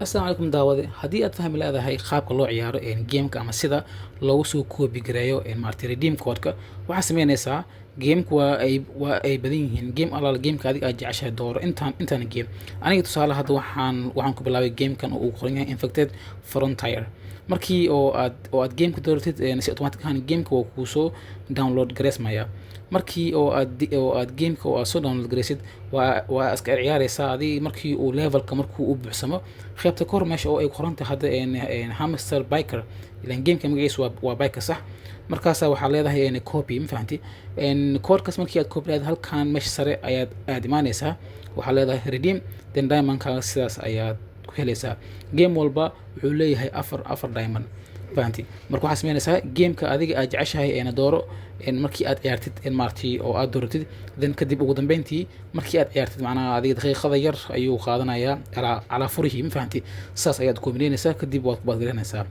السلام عليكم داود هدي أتفهم هذا هاي خاب لو عيار إن جيم كأما سيدا لو سو كوبي جرايو إن مارتي ريديم كودك وحسمين نسا جيم كوا أي بدين جيم على الجيم كادي أجي عشان دور إنتان جيم أنا يتصال هذا وحن كبلاوي جيم كان أو خلينا infected frontier markii oo aad game ku dooratid si automatic ahaan gameka waa kuu soo download gareysmaya markii oo aad gameka oo aad soo download gareysid waa iska ciyaareysaa adii markii uu levelka markuu u buuxsamo qaybta kor meesha oo ay qoran tahay hadda hamster biker ilaan gameka magaciisa waa biker sax markaasa waxaa leedahay copy ma fahanti koodkaas markii aad copy leedahay halkan meesha sare ayaad imaaneysaa waxaa leedahay redeem then diamondka sidaas ayaad ku helaysaa game walba wuxuu leeyahay afar diamond fahanti marka waxaad sameynaysaa gameka adiga aad jeceshahay dooro markii aad ciyaartid maartii oo aad dooratid then kadib ugu dambeyntii markii aad ciyaartid macnaha adiga daqiiqada yar ayuu qaadanayaa calaa furihi ma fahanti saas ayaad ku koobinaysaa kadib waad ku baadgalinaysaa